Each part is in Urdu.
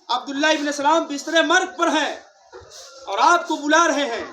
عبداللہ ابن سلام بستر مرگ پر ہیں اور آپ کو بلا رہے ہیں،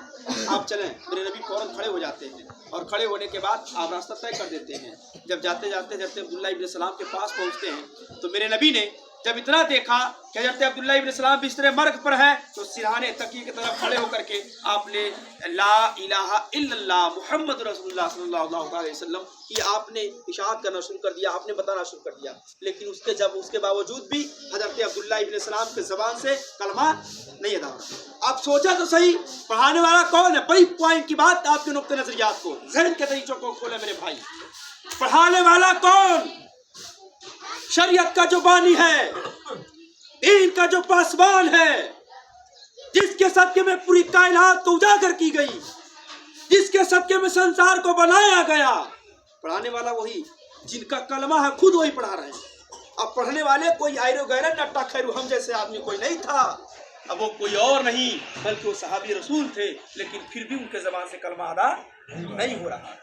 آپ چلیں۔ میرے نبی فوراً کھڑے ہو جاتے ہیں اور کھڑے ہونے کے بعد آپ راستہ طے کر دیتے ہیں۔ جب جاتے جاتے حضرت عبداللہ ابن سلام کے پاس پہنچتے ہیں تو میرے نبی نے جب اتنا دیکھا کہ حضرت عبداللہ ابن سلام بستر مرگ پر ہے تو سرہانے تکیے کی طرف کھڑے ہو کر کے آپ نے لا الہ الا اللہ محمد رسول اللہ صلی اللہ علیہ وسلم کی آپ نے اشاعت کرنا شروع کر دیا، آپ نے بتانا شروع کر دیا۔ لیکن اس کے باوجود بھی حضرت عبداللہ ابن سلام کے زبان سے کلمہ نہیں ادا ہوتا۔ آپ سوچا تو صحیح، پڑھانے والا کون ہے؟ بڑی پوائنٹ کی بات، آپ کے نقطۂ نظریات کو، ذہن کے طریقوں کو کھولے میرے بھائی۔ پڑھانے والا کون؟ شریعت کا جو بانی ہے، دین کا جو پاسبان ہے، جس کے صدقے میں پوری کائنات کو اجاگر کی گئی، جس کے صدقے میں سنسار کو بنایا گیا، پڑھانے والا وہی جن کا کلمہ ہے، خود وہی پڑھا رہے ہیں۔ اب پڑھنے والے کوئی ایرو غیرہ نٹا خیرو ہم جیسے آدمی کوئی نہیں تھا، اب وہ کوئی اور نہیں بلکہ وہ صحابی رسول تھے، لیکن پھر بھی ان کے زبان سے کلمہ ادا نہیں ہو رہا۔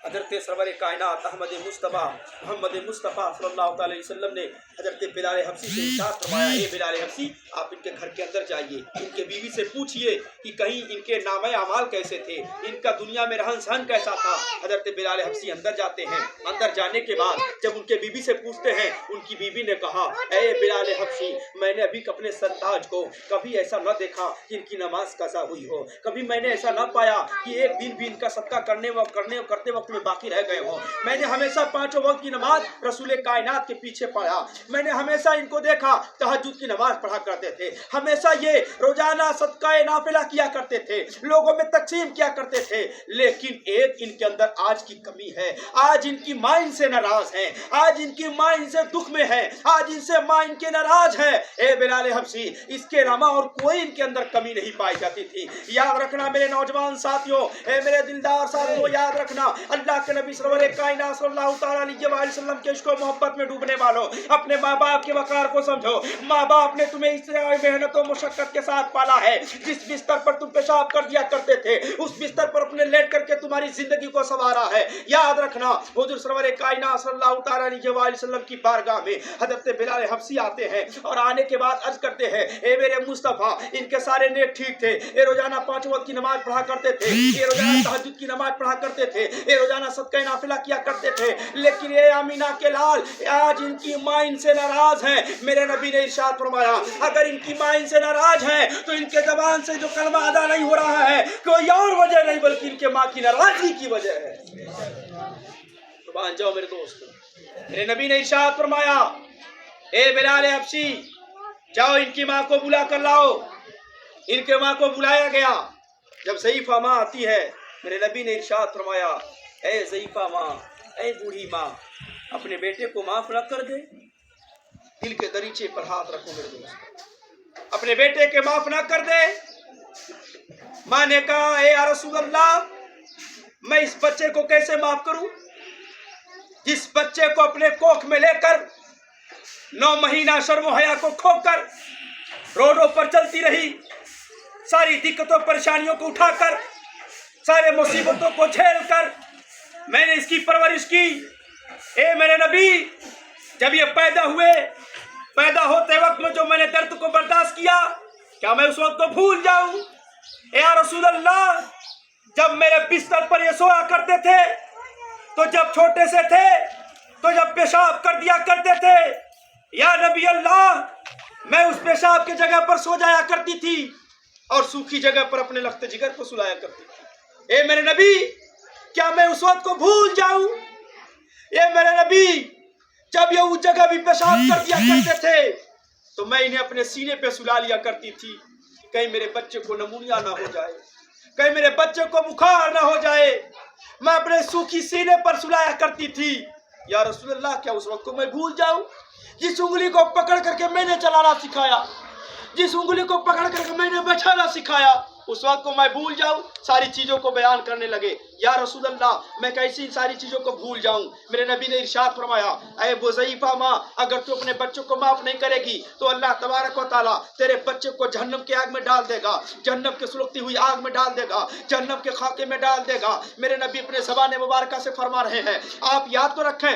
حضرت سرور کائنات احمد مصطفیٰ محمد مصطفیٰ صلی اللہ علیہ وسلم نے حضرت بلال حبشی سے ارشاد فرمایا، اے بلال حبشی آپ ان کے گھر کے اندر جائیے، ان کے بیوی سے پوچھئے کہ کہیں ان کے نامہ اعمال کیسے تھے، ان کا دنیا میں رہن سہن کیسا تھا۔ حضرت بلال حبشی اندر جاتے ہیں، اندر جانے کے بعد جب ان کے بیوی سے پوچھتے ہیں، ان کی بیوی نے کہا، اے بلال حبشی میں نے ابھی اپنے سرتاج کو کبھی ایسا نہ دیکھا کہ ان کی نماز قضا ہوئی ہو، کبھی میں نے ایسا نہ پایا کہ ایک دن بھی ان کا صدقہ کرتے وقت میں باقی رہ گئے ہوں۔ میں نے ہمیشہ پانچوں وقت کی نماز رسول کائنات کے پیچھے پڑھا، میں نے ہمیشہ ان کو دیکھا تہجد کی نماز پڑھا کرتے تھے، ہمیشہ یہ روزانہ صدقہ نافلہ کیا کرتے تھے، لوگوں میں تقسیم کیا کرتے تھے، لیکن ایک ان کے اندر آج کی کمی ہے، آج ان کی ماں ان سے ناراض ہے، آج ان کی ماں ان سے دکھ میں ہے، آج ان سے ماں ان کے ناراض ہے۔ اے بلال حبشی اس کے علاوہ اور کوئی ان کے اندر کمی نہیں پائی جاتی تھی۔ یاد رکھنا میرے نوجوان ساتھیوں، اے میرے دلدار ساتھیوں، یاد رکھنا اللہ کے نبی سرور کائنات صلی اللہ تعالیٰ علیہ وسلم کے عشق و محبت میں ڈوبنے والوں، اپنے ماں باپ کے وقار کو سمجھو۔ ماں باپ نے تمہیں اس محنت و مشقت کے ساتھ پالا ہے، جس بستر پر تم پیشاب کر دیا کرتے تھے اس بستر پر اپنے لیٹ کر کے تمہاری زندگی کو سنوارا ہے۔ یاد رکھنا حضور سرور کائنات صلی اللہ تعالیٰ علیہ وسلم کی بارگاہ میں حضرت بلال حبشی آتے ہیں اور آنے کے بعد عرض کرتے ہیں، اے میرے مصطفیٰ ان کے سارے نیک ٹھیک تھے، یہ روزانہ 5 وقت کی نماز پڑھا کرتے تھے، یہ روزانہ تہجد کی نماز پڑھا کرتے تھے، یہ روزانہ صدقہ نافلہ کیا کرتے تھے، لیکن یہ آمینہ کے لال آج ان کی ماں ان سے ناراض ہے۔ میرے نبی نے ارشاد فرمایا، اگر ان کی ماں ان سے ناراض ہے تو ان کے زبان سے جو کلمہ ادا نہیں ہو رہا ہے کوئی اور وجہ نہیں بلکہ ان کے ماں کی ناراضگی کی وجہ ہے۔ سبحان جاؤ میرے دوست، میرے نبی نے ارشاد فرمایا، اے بلال حبشی جاؤ ان کی ماں کو بلا کر لاؤ۔ ان کے ماں کو بلایا گیا، جب ضعیفہ ماں آتی ہے میرے نبی نے ارشاد فرمایا، اے ضعیفہ ماں، اے بوڑھی ماں اپنے بیٹے کو معاف نہ کر دے؟ دل کے دریچے پر ہاتھ رکھو میرے دوست، اپنے بیٹے کے معاف نہ کر دے؟ ماں نے کہا، اے یا رسول اللہ میں اس بچے کو کیسے معاف کروں جس بچے کو اپنے کوکھ میں لے کر 9 مہینہ شرم و حیا کو کھو کر روڈوں پر چلتی رہی، ساری دقتوں پریشانیوں کو اٹھا کر، سارے مصیبتوں کو جھیل کر میں نے اس کی پرورش کی۔ اے میرے نبی جب یہ پیدا ہوئے، پیدا ہوتے وقت میں جو میں نے درد کو برداشت کیا کیا میں اس وقت کو بھول جاؤں؟ اے یا رسول اللہ جب میرے بستر پر یہ سویا کرتے تھے تو جب چھوٹے سے تھے تو جب پیشاب کر دیا کرتے تھے، یا نبی اللہ میں اس پیشاب کی جگہ پر سو جایا کرتی تھی اور سوکھی جگہ پر اپنے لخت جگر کو سلایا کرتی تھی۔ اے میرے نبی کیا میں اس وقت کو بھول جاؤں؟ اے میرے نبی جب یہ اس جگہ بھی پیشاب کر دیا کرتے تھے تو میں انہیں اپنے سینے پہ سلا لیا کرتی تھی، کہیں میرے بچے کو نمونیا نہ ہو جائے، کہیں میرے بچے کو بخار نہ ہو جائے، میں اپنے سوکھی سینے پر سلایا کرتی تھی۔ یا رسول اللہ کیا اس وقت کو میں بھول جاؤں؟ جس انگلی کو پکڑ کر کے میں نے چلانا سکھایا، جس انگلی کو پکڑ کر کے میں نے بچھانا سکھایا، اس وقت کو میں بھول جاؤں؟ ساری چیزوں کو بیان کرنے لگے، یا رسول اللہ میں کیسی ان ساری چیزوں کو بھول جاؤں؟ میرے نبی نے ارشاد فرمایا، اے وہ ضعیفہ ماں اگر تو اپنے بچوں کو معاف نہیں کرے گی تو اللہ تبارک و تعالیٰ تیرے بچے کو جہنم کی آگ میں ڈال دے گا، جہنم کے سلگتی ہوئی آگ میں ڈال دے گا، جہنم کے خاکے میں ڈال دے گا۔ میرے نبی اپنے زبان مبارکہ سے فرما رہے ہیں، آپ یاد تو رکھیں